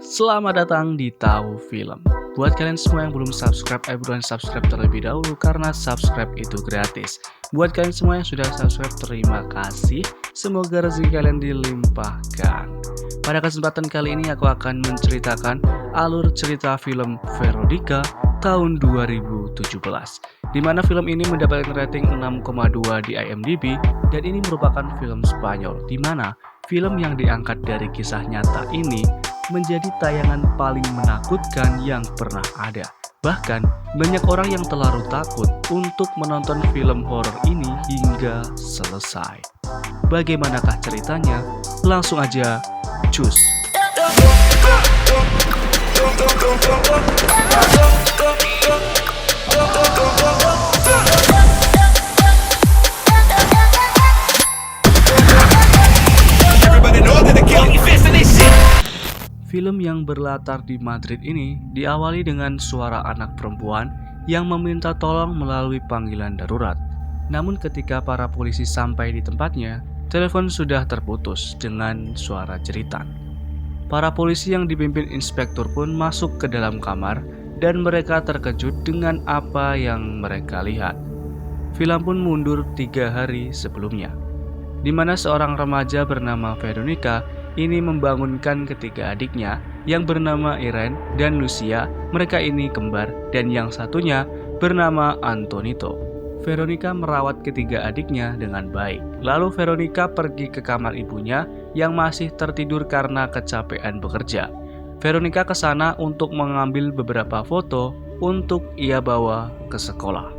Selamat datang di Tahu Film. Buat kalian semua yang belum subscribe, buruan subscribe terlebih dahulu karena subscribe itu gratis. Buat kalian semua yang sudah subscribe, terima kasih. Semoga rezeki kalian dilimpahkan. Pada kesempatan kali ini aku akan menceritakan alur cerita film Veronica tahun 2017, di mana film ini mendapatkan rating 6,2 di IMDb, dan ini merupakan film Spanyol, di mana film yang diangkat dari kisah nyata ini menjadi tayangan paling menakutkan yang pernah ada. Bahkan, banyak orang yang terlalu takut untuk menonton film horor ini hingga selesai. Bagaimanakah ceritanya? Langsung aja, cus! Film yang berlatar di Madrid ini diawali dengan suara anak perempuan yang meminta tolong melalui panggilan darurat. Namun ketika para polisi sampai di tempatnya, telepon sudah terputus dengan suara jeritan. Para polisi yang dipimpin inspektur pun masuk ke dalam kamar dan mereka terkejut dengan apa yang mereka lihat. Film pun mundur 3 hari sebelumnya, di mana seorang remaja bernama Veronica ini membangunkan ketiga adiknya yang bernama Irene dan Lucia. Mereka ini kembar dan yang satunya bernama Antonito. Veronica merawat ketiga adiknya dengan baik. Lalu Veronica pergi ke kamar ibunya yang masih tertidur karena kecapean bekerja. Veronica ke sana untuk mengambil beberapa foto untuk ia bawa ke sekolah.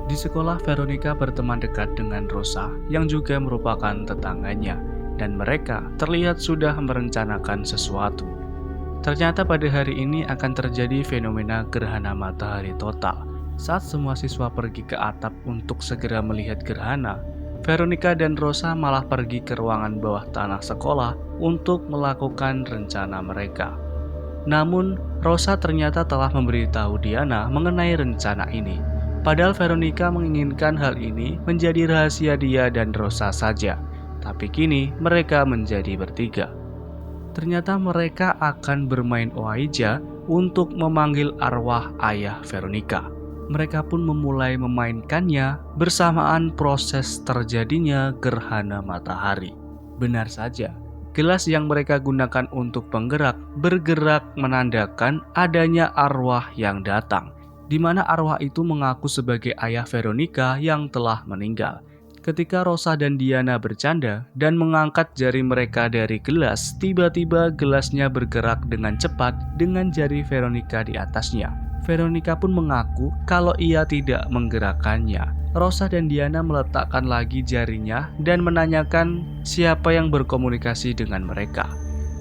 Di sekolah, Veronica berteman dekat dengan Rosa yang juga merupakan tetangganya, dan mereka terlihat sudah merencanakan sesuatu. Ternyata pada hari ini akan terjadi fenomena gerhana matahari total. Saat semua siswa pergi ke atap untuk segera melihat gerhana, Veronica dan Rosa malah pergi ke ruangan bawah tanah sekolah untuk melakukan rencana mereka. Namun, Rosa ternyata telah memberitahu Diana mengenai rencana ini. Padahal Veronica menginginkan hal ini menjadi rahasia dia dan Rosa saja. Tapi kini mereka menjadi bertiga. Ternyata mereka akan bermain Ouija untuk memanggil arwah ayah Veronica. Mereka pun memulai memainkannya bersamaan proses terjadinya gerhana matahari. Benar saja, gelas yang mereka gunakan untuk penggerak bergerak menandakan adanya arwah yang datang, di mana arwah itu mengaku sebagai ayah Veronica yang telah meninggal. Ketika Rosa dan Diana bercanda dan mengangkat jari mereka dari gelas, tiba-tiba gelasnya bergerak dengan cepat dengan jari Veronica di atasnya. Veronica pun mengaku kalau ia tidak menggerakkannya. Rosa dan Diana meletakkan lagi jarinya dan menanyakan siapa yang berkomunikasi dengan mereka.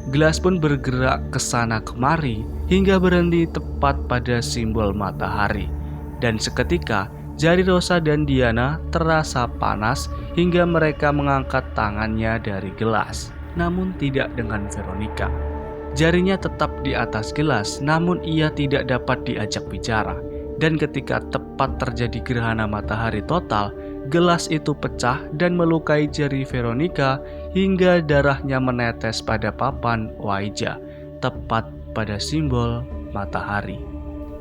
Gelas pun bergerak ke sana kemari hingga berhenti tepat pada simbol matahari. Dan seketika, jari Rosa dan Diana terasa panas hingga mereka mengangkat tangannya dari gelas. Namun tidak dengan Veronica. Jarinya tetap di atas gelas, namun ia tidak dapat diajak bicara. Dan ketika tepat terjadi gerhana matahari total, gelas itu pecah dan melukai jari Veronica hingga darahnya menetes pada papan Ouija, tepat pada simbol matahari.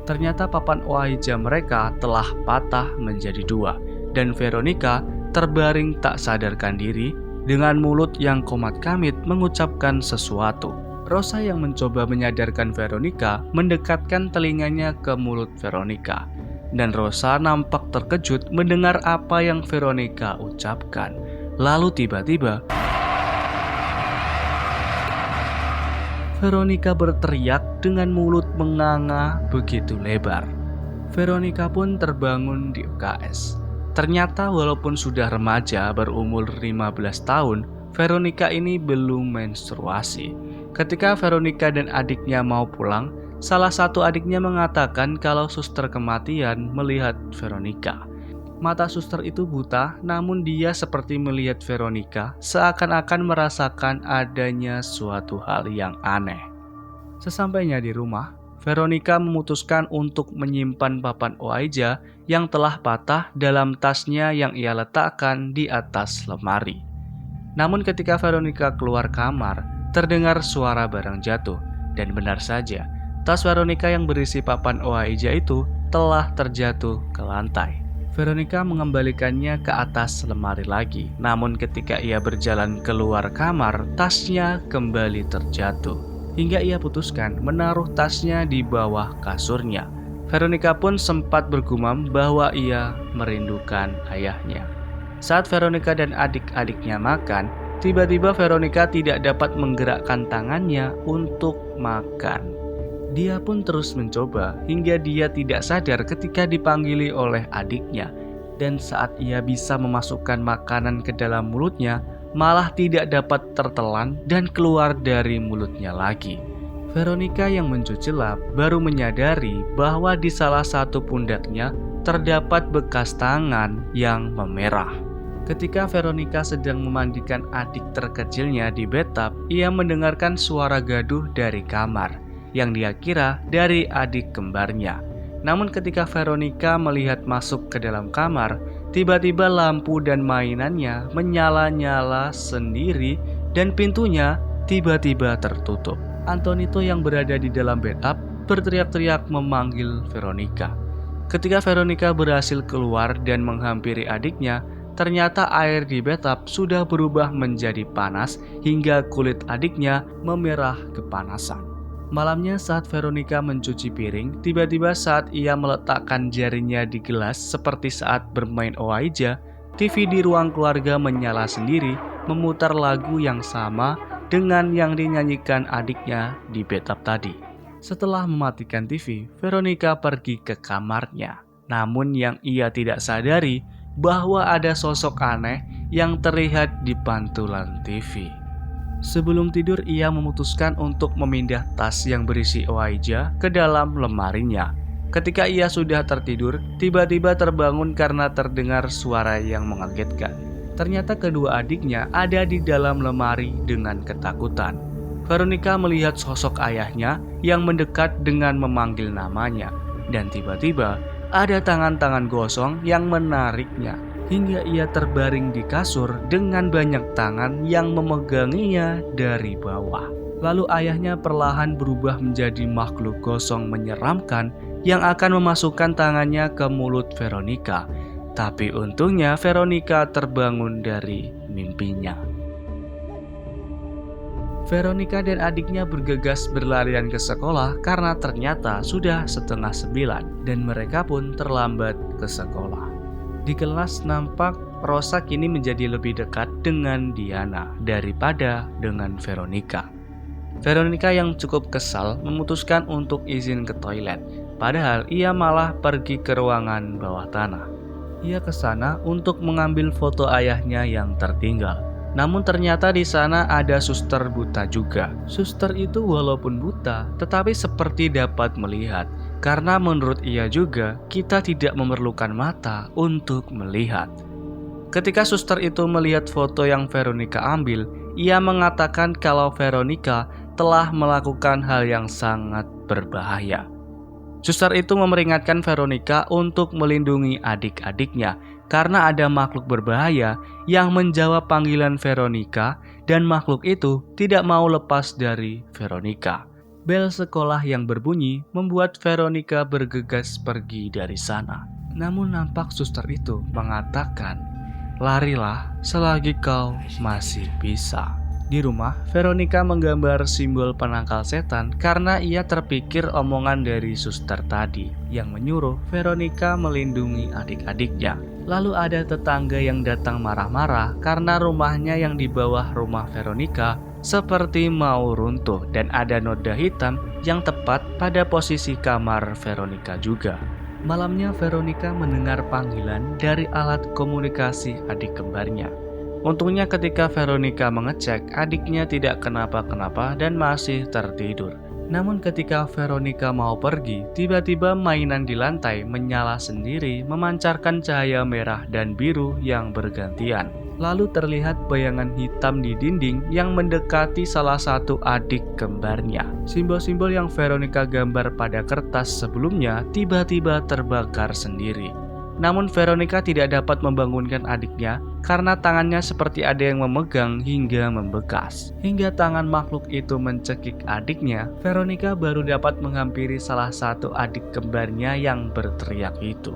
Ternyata papan Ouija mereka telah patah menjadi dua, dan Veronica terbaring tak sadarkan diri dengan mulut yang komat-kamit mengucapkan sesuatu. Rosa yang mencoba menyadarkan Veronica mendekatkan telinganya ke mulut Veronica, dan Rosa nampak terkejut mendengar apa yang Veronica ucapkan. Lalu tiba-tiba Veronica berteriak dengan mulut menganga begitu lebar. Veronica pun terbangun di UKS. Ternyata walaupun sudah remaja berumur 15 tahun, Veronica ini belum menstruasi. Ketika Veronica dan adiknya mau pulang, salah satu adiknya mengatakan kalau suster kematian melihat Veronica. Mata suster itu buta, namun dia seperti melihat Veronica seakan-akan merasakan adanya suatu hal yang aneh. Sesampainya di rumah, Veronica memutuskan untuk menyimpan papan Ouija yang telah patah dalam tasnya yang ia letakkan di atas lemari. Namun ketika Veronica keluar kamar, terdengar suara barang jatuh, Dan benar saja, tas Veronica yang berisi papan OAIJA itu telah terjatuh ke lantai. Veronica mengembalikannya ke atas lemari lagi. Namun ketika ia berjalan keluar kamar, tasnya kembali terjatuh. Hingga ia putuskan menaruh tasnya di bawah kasurnya. Veronica pun sempat bergumam bahwa ia merindukan ayahnya. Saat Veronica dan adik-adiknya makan, tiba-tiba Veronica tidak dapat menggerakkan tangannya untuk makan. Dia pun terus mencoba hingga dia tidak sadar ketika dipanggili oleh adiknya. Dan saat ia bisa memasukkan makanan ke dalam mulutnya, malah tidak dapat tertelan dan keluar dari mulutnya lagi. Veronica yang mencuci lap baru menyadari bahwa di salah satu pundaknya terdapat bekas tangan yang memerah. Ketika Veronica sedang memandikan adik terkecilnya di bathtub, ia mendengarkan suara gaduh dari kamar yang dia kira dari adik kembarnya. Namun ketika Veronica melihat masuk ke dalam kamar, tiba-tiba lampu dan mainannya menyala-nyala sendiri dan pintunya tiba-tiba tertutup. Antonito yang berada di dalam bathtub berteriak-teriak memanggil Veronica. Ketika Veronica berhasil keluar dan menghampiri adiknya, ternyata air di bathtub sudah berubah menjadi panas hingga kulit adiknya memerah kepanasan. Malamnya saat Veronica mencuci piring, tiba-tiba saat ia meletakkan jarinya di gelas seperti saat bermain OAIJA, TV di ruang keluarga menyala sendiri, memutar lagu yang sama dengan yang dinyanyikan adiknya di bathtub tadi. Setelah mematikan TV, Veronica pergi ke kamarnya. Namun yang ia tidak sadari bahwa ada sosok aneh yang terlihat di pantulan TV. Sebelum tidur, ia memutuskan untuk memindah tas yang berisi OAIJA ke dalam lemarinya. Ketika ia sudah tertidur, tiba-tiba terbangun karena terdengar suara yang mengagetkan. Ternyata kedua adiknya ada di dalam lemari dengan ketakutan. Veronica melihat sosok ayahnya yang mendekat dengan memanggil namanya. Dan tiba-tiba ada tangan-tangan gosong yang menariknya. Hingga ia terbaring di kasur dengan banyak tangan yang memeganginya dari bawah. Lalu ayahnya perlahan berubah menjadi makhluk gosong menyeramkan yang akan memasukkan tangannya ke mulut Veronica. Tapi untungnya Veronica terbangun dari mimpinya. Veronica dan adiknya bergegas berlarian ke sekolah karena ternyata sudah 8:30 dan mereka pun terlambat ke sekolah. Di kelas nampak Rosa kini menjadi lebih dekat dengan Diana daripada dengan Veronica. Veronica yang cukup kesal memutuskan untuk izin ke toilet, padahal ia malah pergi ke ruangan bawah tanah. Ia ke sana untuk mengambil foto ayahnya yang tertinggal. Namun ternyata di sana ada suster buta juga. Suster itu walaupun buta, tetapi seperti dapat melihat. Karena menurut ia juga, kita tidak memerlukan mata untuk melihat. Ketika suster itu melihat foto yang Veronica ambil, ia mengatakan kalau Veronica telah melakukan hal yang sangat berbahaya. Suster itu memperingatkan Veronica untuk melindungi adik-adiknya karena ada makhluk berbahaya yang menjawab panggilan Veronica dan makhluk itu tidak mau lepas dari Veronica. Bel sekolah yang berbunyi membuat Veronica bergegas pergi dari sana. Namun nampak suster itu mengatakan, "Larilah selagi kau masih bisa." Di rumah, Veronica menggambar simbol penangkal setan karena ia terpikir omongan dari suster tadi yang menyuruh Veronica melindungi adik-adiknya. Lalu ada tetangga yang datang marah-marah karena rumahnya yang di bawah rumah Veronica seperti mau runtuh dan ada noda hitam yang tepat pada posisi kamar Veronica juga. Malamnya Veronica mendengar panggilan dari alat komunikasi adik kembarnya. Untungnya ketika Veronica mengecek, adiknya tidak kenapa-kenapa dan masih tertidur. Namun ketika Veronica mau pergi, tiba-tiba mainan di lantai menyala sendiri memancarkan cahaya merah dan biru yang bergantian. Lalu terlihat bayangan hitam di dinding yang mendekati salah satu adik kembarnya. Simbol-simbol yang Veronica gambar pada kertas sebelumnya tiba-tiba terbakar sendiri. Namun Veronica tidak dapat membangunkan adiknya karena tangannya seperti ada yang memegang hingga membekas. Hingga tangan makhluk itu mencekik adiknya, Veronica baru dapat menghampiri salah satu adik kembarnya yang berteriak itu.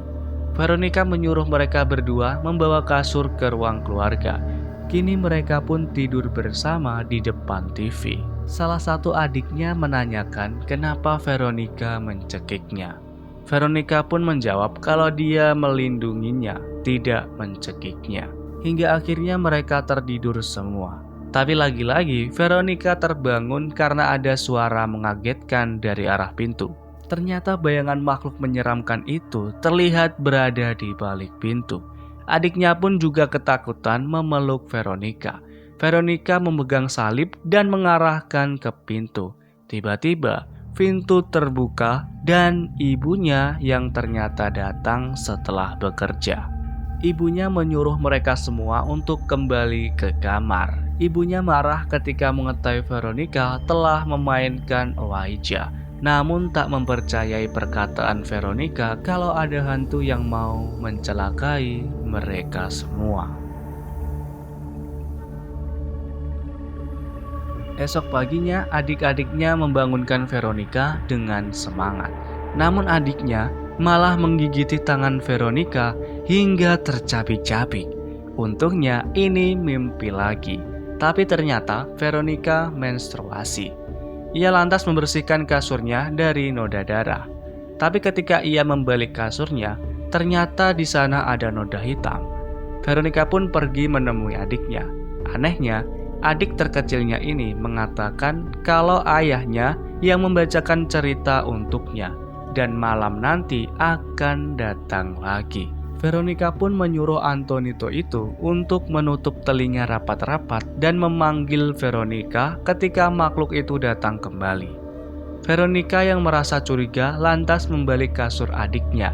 Veronica menyuruh mereka berdua membawa kasur ke ruang keluarga. Kini mereka pun tidur bersama di depan TV. Salah satu adiknya menanyakan kenapa Veronica mencekiknya. Veronica pun menjawab kalau dia melindunginya, tidak mencekiknya. Hingga akhirnya mereka tertidur semua. Tapi lagi-lagi Veronica terbangun karena ada suara mengagetkan dari arah pintu. Ternyata bayangan makhluk menyeramkan itu terlihat berada di balik pintu. Adiknya pun juga ketakutan memeluk Veronica. Veronica memegang salib dan mengarahkan ke pintu. Tiba-tiba pintu terbuka dan ibunya yang ternyata datang setelah bekerja. Ibunya menyuruh mereka semua untuk kembali ke kamar. Ibunya marah ketika mengetahui Veronica telah memainkan Ouija, namun tak mempercayai perkataan Veronica kalau ada hantu yang mau mencelakai mereka semua. Esok paginya, adik-adiknya membangunkan Veronica dengan semangat. Namun adiknya malah menggigiti tangan Veronica hingga tercabik-cabik. Untungnya ini mimpi lagi. Tapi ternyata Veronica menstruasi. Ia lantas membersihkan kasurnya dari noda darah. Tapi ketika ia membalik kasurnya, ternyata di sana ada noda hitam. Veronica pun pergi menemui adiknya. Anehnya, adik terkecilnya ini mengatakan kalau ayahnya yang membacakan cerita untuknya dan malam nanti akan datang lagi. Veronica pun menyuruh Antonito itu untuk menutup telinga rapat-rapat dan memanggil Veronica ketika makhluk itu datang kembali. Veronica yang merasa curiga lantas membalik kasur adiknya.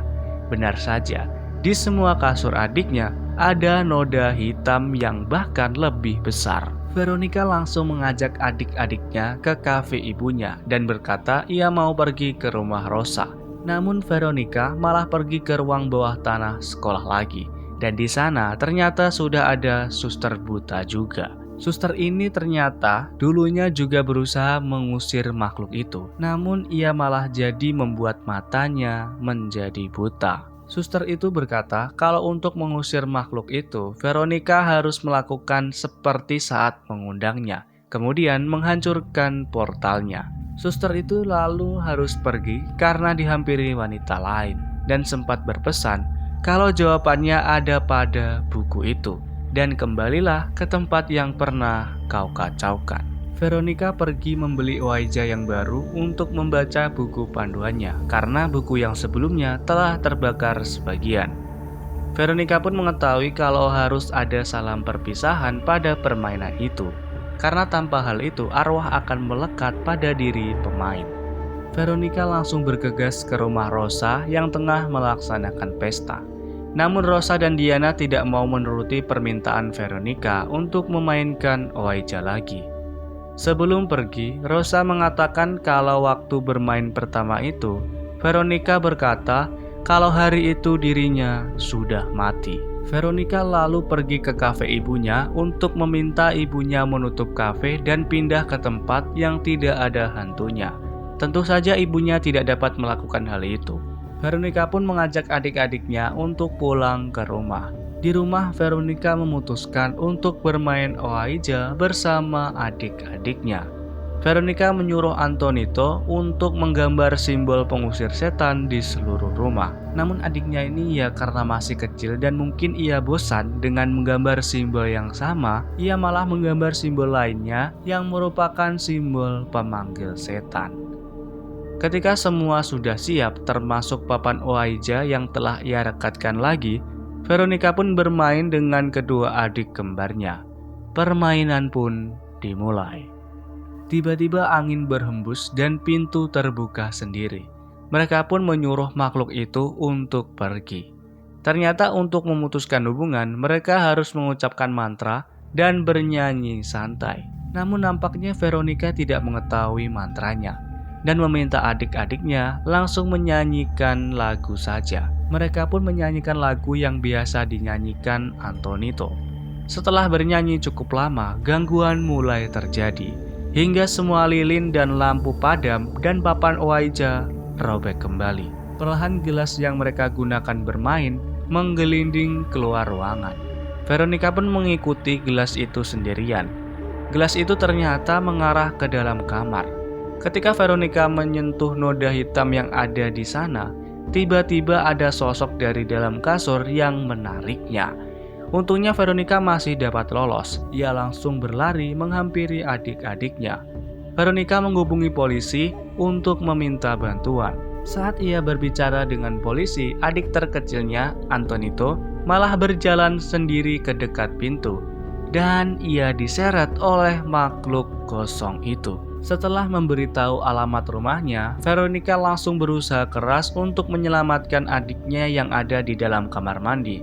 Benar saja, di semua kasur adiknya ada noda hitam yang bahkan lebih besar. Veronica langsung mengajak adik-adiknya ke kafe ibunya dan berkata ia mau pergi ke rumah Rosa. Namun Veronica malah pergi ke ruang bawah tanah sekolah lagi. Dan di sana ternyata sudah ada suster buta juga. Suster ini ternyata dulunya juga berusaha mengusir makhluk itu. Namun ia malah jadi membuat matanya menjadi buta. Suster itu berkata kalau untuk mengusir makhluk itu, Veronica harus melakukan seperti saat mengundangnya, kemudian menghancurkan portalnya. Suster itu lalu harus pergi karena dihampiri wanita lain dan sempat berpesan kalau jawabannya ada pada buku itu dan kembalilah ke tempat yang pernah kau kacaukan. Veronica pergi membeli Ouija yang baru untuk membaca buku panduannya karena buku yang sebelumnya telah terbakar sebagian. Veronica pun mengetahui kalau harus ada salam perpisahan pada permainan itu karena tanpa hal itu arwah akan melekat pada diri pemain. Veronica langsung bergegas ke rumah Rosa yang tengah melaksanakan pesta. Namun Rosa dan Diana tidak mau menuruti permintaan Veronica untuk memainkan Ouija lagi. Sebelum pergi, Rosa mengatakan kalau waktu bermain pertama itu, Veronica berkata kalau hari itu dirinya sudah mati. Veronica lalu pergi ke kafe ibunya untuk meminta ibunya menutup kafe dan pindah ke tempat yang tidak ada hantunya. Tentu saja ibunya tidak dapat melakukan hal itu. Veronica pun mengajak adik-adiknya untuk pulang ke rumah. Di rumah, Veronica memutuskan untuk bermain Ouija bersama adik-adiknya. Veronica menyuruh Antonito untuk menggambar simbol pengusir setan di seluruh rumah. Namun adiknya ini ya karena masih kecil dan mungkin ia bosan dengan menggambar simbol yang sama, ia malah menggambar simbol lainnya yang merupakan simbol pemanggil setan. Ketika semua sudah siap termasuk papan Ouija yang telah ia rekatkan lagi, Veronica pun bermain dengan kedua adik kembarnya. Permainan pun dimulai. Tiba-tiba angin berhembus dan pintu terbuka sendiri. Mereka pun menyuruh makhluk itu untuk pergi. Ternyata untuk memutuskan hubungan, mereka harus mengucapkan mantra dan bernyanyi santai. Namun nampaknya Veronica tidak mengetahui mantranya dan meminta adik-adiknya langsung menyanyikan lagu saja. Mereka pun menyanyikan lagu yang biasa dinyanyikan Antonito. Setelah bernyanyi cukup lama, gangguan mulai terjadi, hingga semua lilin dan lampu padam dan papan Ouija robek kembali. Perlahan gelas yang mereka gunakan bermain menggelinding keluar ruangan. Veronica pun mengikuti gelas itu sendirian. Gelas itu ternyata mengarah ke dalam kamar. Ketika Veronica menyentuh noda hitam yang ada di sana, tiba-tiba ada sosok dari dalam kasur yang menariknya. Untungnya Veronica masih dapat lolos. Ia langsung berlari menghampiri adik-adiknya. Veronica menghubungi polisi untuk meminta bantuan. Saat ia berbicara dengan polisi, adik terkecilnya, Antonito, malah berjalan sendiri ke dekat pintu. Dan ia diseret oleh makhluk gosong itu. Setelah memberitahu alamat rumahnya, Veronica langsung berusaha keras untuk menyelamatkan adiknya yang ada di dalam kamar mandi.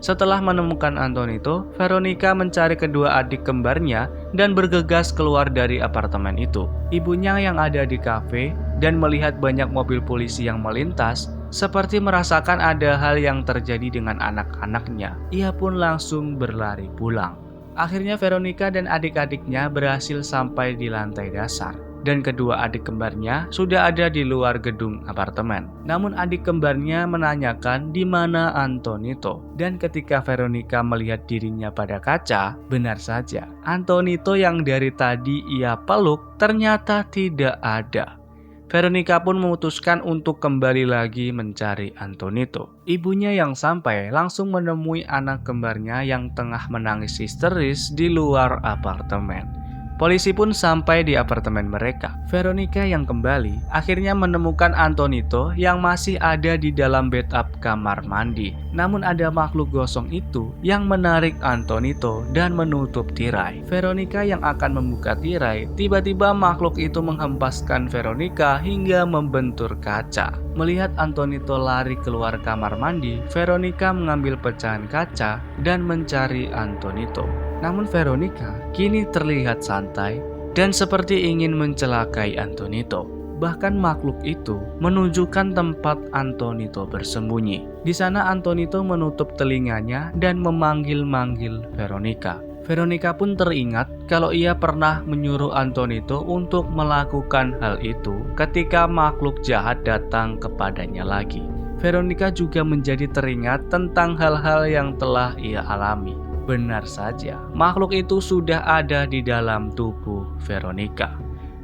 Setelah menemukan Antonito, Veronica mencari kedua adik kembarnya dan bergegas keluar dari apartemen itu. Ibunya yang ada di kafe dan melihat banyak mobil polisi yang melintas, seperti merasakan ada hal yang terjadi dengan anak-anaknya. Ia pun langsung berlari pulang. Akhirnya Veronica dan adik-adiknya berhasil sampai di lantai dasar. Dan kedua adik kembarnya sudah ada di luar gedung apartemen. Namun adik kembarnya menanyakan di mana Antonito. Dan ketika Veronica melihat dirinya pada kaca, benar saja, Antonito yang dari tadi ia peluk ternyata tidak ada. Veronica pun memutuskan untuk kembali lagi mencari Antonito. Ibunya yang sampai langsung menemui anak kembarnya yang tengah menangis histeris di luar apartemen. Polisi pun sampai di apartemen mereka. Veronica yang kembali akhirnya menemukan Antonito yang masih ada di dalam bathtub kamar mandi. Namun ada makhluk gosong itu yang menarik Antonito dan menutup tirai. Veronica yang akan membuka tirai, tiba-tiba makhluk itu menghempaskan Veronica hingga membentur kaca. Melihat Antonito lari keluar kamar mandi, Veronica mengambil pecahan kaca dan mencari Antonito. Namun Veronica kini terlihat santai dan seperti ingin mencelakai Antonito. Bahkan makhluk itu menunjukkan tempat Antonito bersembunyi. Di sana Antonito menutup telinganya dan memanggil-manggil Veronica. Veronica pun teringat kalau ia pernah menyuruh Antonito untuk melakukan hal itu ketika makhluk jahat datang kepadanya lagi. Veronica juga menjadi teringat tentang hal-hal yang telah ia alami. Benar saja, makhluk itu sudah ada di dalam tubuh Veronica.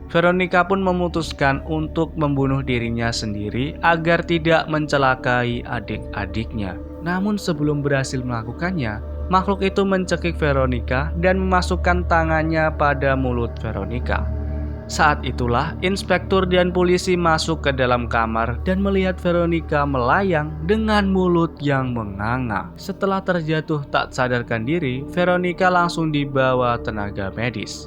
Veronica pun memutuskan untuk membunuh dirinya sendiri agar tidak mencelakai adik-adiknya. Namun sebelum berhasil melakukannya, makhluk itu mencekik Veronica dan memasukkan tangannya pada mulut Veronica. Saat itulah inspektur dan polisi masuk ke dalam kamar dan melihat Veronica melayang dengan mulut yang menganga. Setelah terjatuh tak sadarkan diri, Veronica langsung dibawa tenaga medis.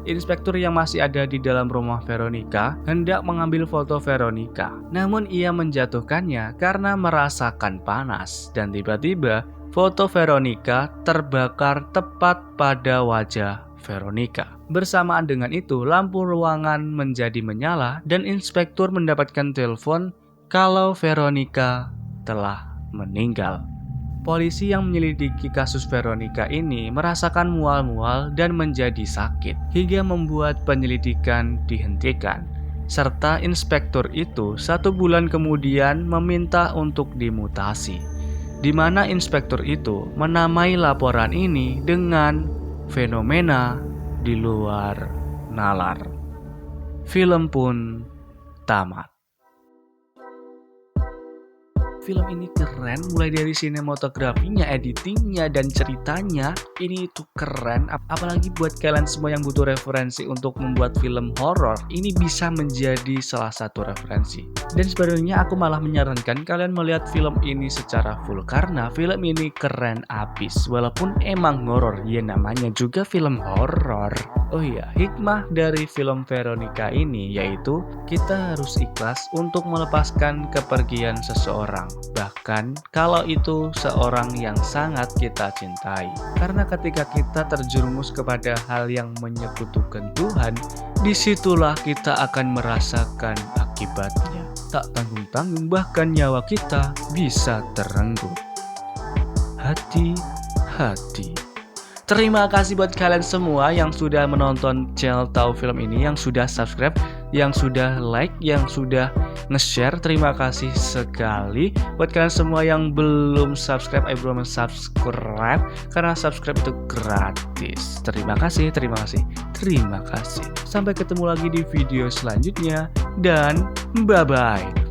Inspektur yang masih ada di dalam rumah Veronica hendak mengambil foto Veronica. Namun ia menjatuhkannya karena merasakan panas dan tiba-tiba foto Veronica terbakar tepat pada wajah Veronica. Bersamaan dengan itu, lampu ruangan menjadi menyala dan inspektur mendapatkan telepon kalau Veronica telah meninggal. Polisi yang menyelidiki kasus Veronica ini merasakan mual-mual dan menjadi sakit, hingga membuat penyelidikan dihentikan. Serta inspektur itu 1 bulan kemudian meminta untuk dimutasi, di mana inspektur itu menamai laporan ini dengan fenomena di luar nalar. Film pun tamat. Film ini keren, mulai dari sinematografinya, editingnya, dan ceritanya. Ini itu keren, apalagi buat kalian semua yang butuh referensi untuk membuat film horor. Ini bisa menjadi salah satu referensi. Dan sebenarnya aku malah menyarankan kalian melihat film ini secara full, karena film ini keren abis. Walaupun emang horor, ya namanya juga film horor. Oh iya, hikmah dari film Veronica ini yaitu kita harus ikhlas untuk melepaskan kepergian seseorang, bahkan kalau itu seorang yang sangat kita cintai. Karena ketika kita terjerumus kepada hal yang menyekutukan Tuhan, disitulah kita akan merasakan akibatnya. tak tanggung-tanggung bahkan nyawa kita bisa terenggut. Hati-hati. Terima kasih buat kalian semua yang sudah menonton channel Tahu Film ini, yang sudah subscribe, yang sudah like, yang sudah nge-share. Terima kasih sekali. Buat kalian semua yang belum subscribe, ayo buruan subscribe karena subscribe itu gratis. Terima kasih, terima kasih, terima kasih. Sampai ketemu lagi di video selanjutnya dan bye-bye.